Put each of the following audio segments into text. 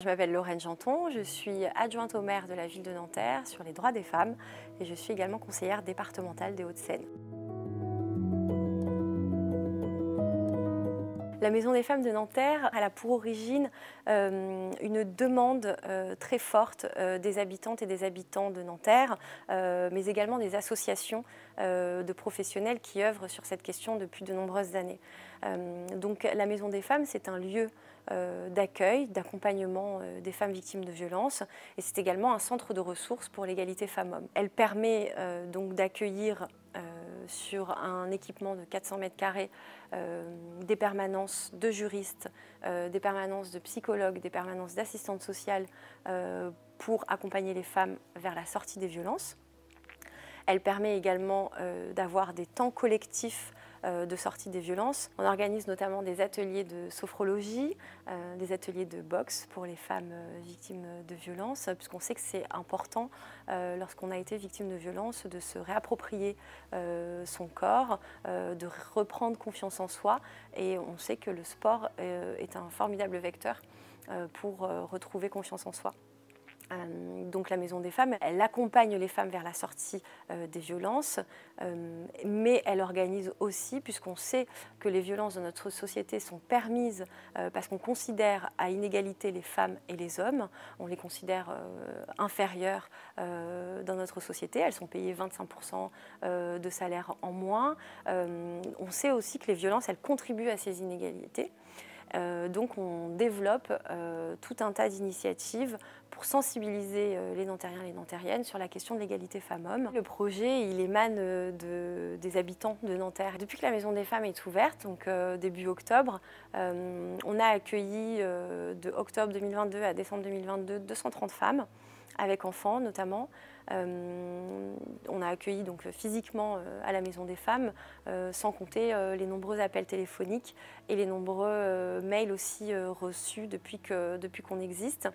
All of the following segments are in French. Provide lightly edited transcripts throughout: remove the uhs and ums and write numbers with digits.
Je m'appelle Lorraine Janton, je suis adjointe au maire de la ville de Nanterre sur les droits des femmes et je suis également conseillère départementale des Hauts-de-Seine. La Maison des femmes de Nanterre elle a pour origine une demande très forte des habitantes et des habitants de Nanterre, mais également des associations de professionnels qui œuvrent sur cette question depuis de nombreuses années. Donc la Maison des femmes, c'est un lieu d'accueil, d'accompagnement des femmes victimes de violences et c'est également un centre de ressources pour l'égalité femmes-hommes. Elle permet donc d'accueillir sur un équipement de 400 mètres carrés des permanences de juristes, des permanences de psychologues, des permanences d'assistantes sociales pour accompagner les femmes vers la sortie des violences. Elle permet également d'avoir des temps collectifs de sortie des violences. On organise notamment des ateliers de sophrologie, des ateliers de boxe pour les femmes victimes de violences, puisqu'on sait que c'est important lorsqu'on a été victime de violences de se réapproprier son corps, de reprendre confiance en soi. Et on sait que le sport est un formidable vecteur pour retrouver confiance en soi. Donc la Maison des femmes, elle accompagne les femmes vers la sortie des violences, mais elle organise aussi, puisqu'on sait que les violences dans notre société sont permises parce qu'on considère à inégalité les femmes et les hommes, on les considère inférieures dans notre société, elles sont payées 25% de salaire en moins. On sait aussi que les violences, elles contribuent à ces inégalités. Donc on développe tout un tas d'initiatives pour sensibiliser les Nantériens et les Nantériennes sur la question de l'égalité femmes-hommes. Le projet, il émane des habitants de Nanterre. Depuis que la Maison des femmes est ouverte, donc début octobre, on a accueilli de octobre 2022 à décembre 2022 230 femmes, avec enfants notamment. On a accueilli donc physiquement à la Maison des femmes, sans compter les nombreux appels téléphoniques et les nombreux mails aussi reçus depuis qu'on existe.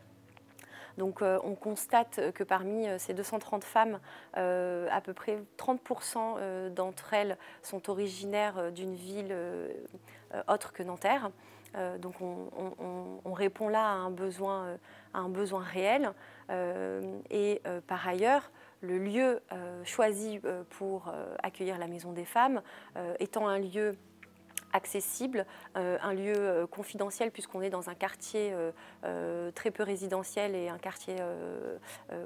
Donc on constate que parmi ces 230 femmes, à peu près 30% d'entre elles sont originaires d'une ville autre que Nanterre. Donc on répond là à un besoin réel. Par ailleurs, le lieu choisi pour accueillir la Maison des femmes étant un lieu accessible, un lieu confidentiel puisqu'on est dans un quartier très peu résidentiel et un quartier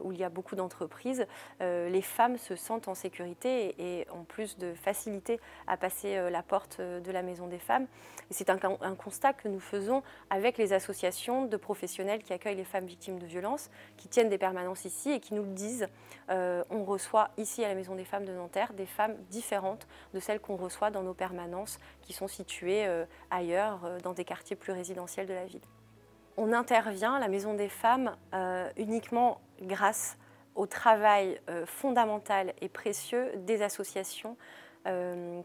où il y a beaucoup d'entreprises, les femmes se sentent en sécurité et ont plus de facilité à passer la porte de la Maison des femmes. Et c'est un constat que nous faisons avec les associations de professionnels qui accueillent les femmes victimes de violences, qui tiennent des permanences ici et qui nous le disent. On reçoit ici à la Maison des femmes de Nanterre des femmes différentes de celles qu'on reçoit dans nos permanences qui sont situées ailleurs, dans des quartiers plus résidentiels de la ville. On intervient à la Maison des femmes uniquement grâce au travail fondamental et précieux des associations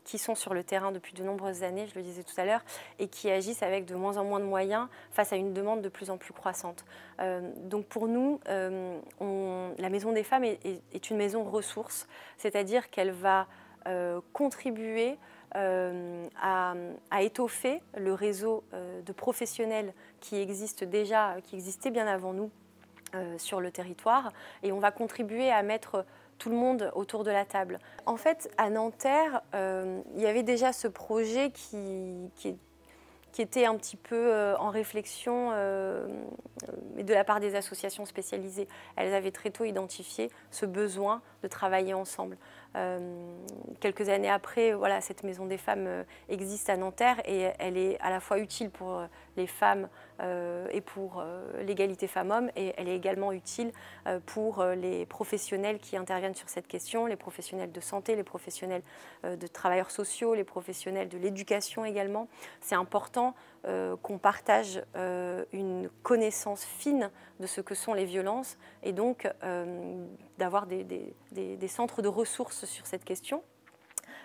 qui sont sur le terrain depuis de nombreuses années, je le disais tout à l'heure, et qui agissent avec de moins en moins de moyens face à une demande de plus en plus croissante. Donc pour nous, la Maison des femmes est une maison ressource, c'est-à-dire qu'elle va contribuer à étoffer le réseau de professionnels qui existe déjà, qui existait bien avant nous sur le territoire, et on va contribuer à mettre tout le monde autour de la table. En fait, à Nanterre, il y avait déjà ce projet qui était un petit peu en réflexion de la part des associations spécialisées. Elles avaient très tôt identifié ce besoin de travailler ensemble. Quelques années après, voilà, cette Maison des femmes existe à Nanterre et elle est à la fois utile pour les femmes et pour l'égalité femmes-hommes, et elle est également utile pour les professionnels qui interviennent sur cette question, les professionnels de santé, les professionnels de travailleurs sociaux, les professionnels de l'éducation également. C'est important qu'on partage une connaissance fine de ce que sont les violences et donc d'avoir des centres de ressources sur cette question,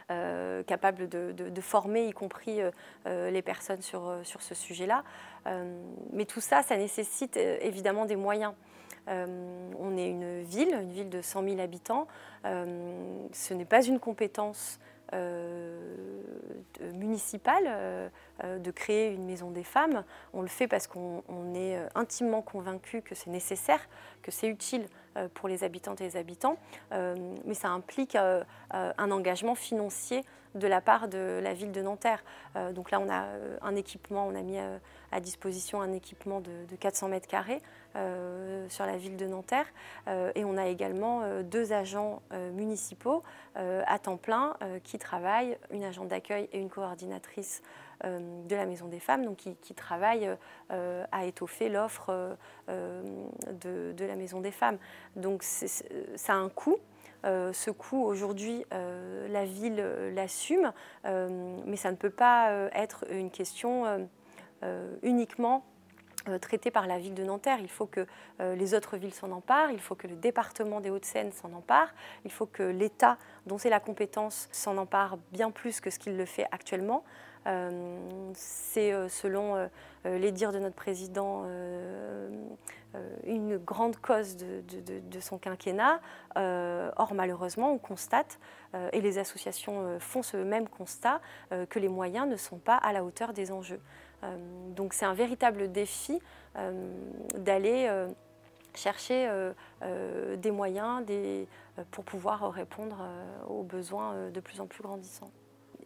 capables de former y compris les personnes sur ce sujet-là. Mais tout ça, ça nécessite évidemment des moyens. On est une ville de 100 000 habitants. Ce n'est pas une compétence municipal de créer une maison des femmes. On le fait parce qu'on est intimement convaincu que c'est nécessaire, que c'est utile pour les habitantes et les habitants, mais ça implique un engagement financier de la part de la ville de Nanterre. Donc là, on a un équipement, on a mis à disposition un équipement de 400 mètres carrés sur la ville de Nanterre, et on a également 2 agents municipaux à temps plein qui travaillent, une agente d'accueil et une coordinatrice de la Maison des Femmes, donc qui travaillent à étoffer l'offre de la Maison des Femmes. Donc ça a un coût. Ce coût, aujourd'hui, la ville l'assume, mais ça ne peut pas être une question uniquement traitée par la ville de Nanterre. Il faut que les autres villes s'en emparent, il faut que le département des Hauts-de-Seine s'en empare, il faut que l'État, dont c'est la compétence, s'en empare bien plus que ce qu'il le fait actuellement. C'est, selon les dires de notre président, une grande cause de son quinquennat. Or, malheureusement, on constate, et les associations font ce même constat, que les moyens ne sont pas à la hauteur des enjeux. Donc c'est un véritable défi d'aller chercher des moyens pour pouvoir répondre aux besoins de plus en plus grandissants.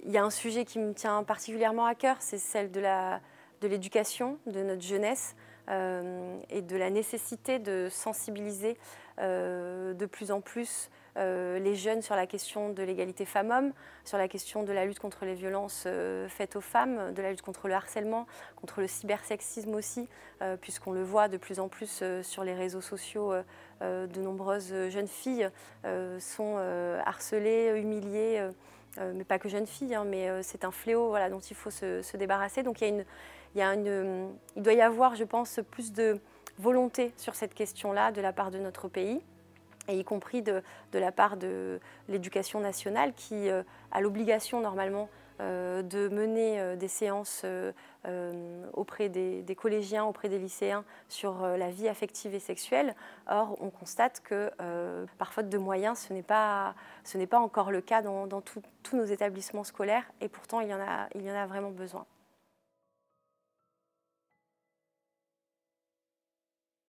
Il y a un sujet qui me tient particulièrement à cœur, c'est celle de l'éducation de notre jeunesse et de la nécessité de sensibiliser de plus en plus les jeunes sur la question de l'égalité femmes-hommes, sur la question de la lutte contre les violences faites aux femmes, de la lutte contre le harcèlement, contre le cybersexisme aussi, puisqu'on le voit de plus en plus sur les réseaux sociaux, de nombreuses jeunes filles sont harcelées, humiliées, mais pas que jeunes filles, hein, mais c'est un fléau, voilà, dont il faut se débarrasser. Donc il doit y avoir, je pense, plus de volonté sur cette question-là de la part de notre pays, et y compris de la part de l'éducation nationale qui a l'obligation normalement de mener des séances auprès des collégiens, auprès des lycéens sur la vie affective et sexuelle. Or, on constate que par faute de moyens, ce n'est pas encore le cas dans tous nos établissements scolaires, et pourtant il y en a vraiment besoin.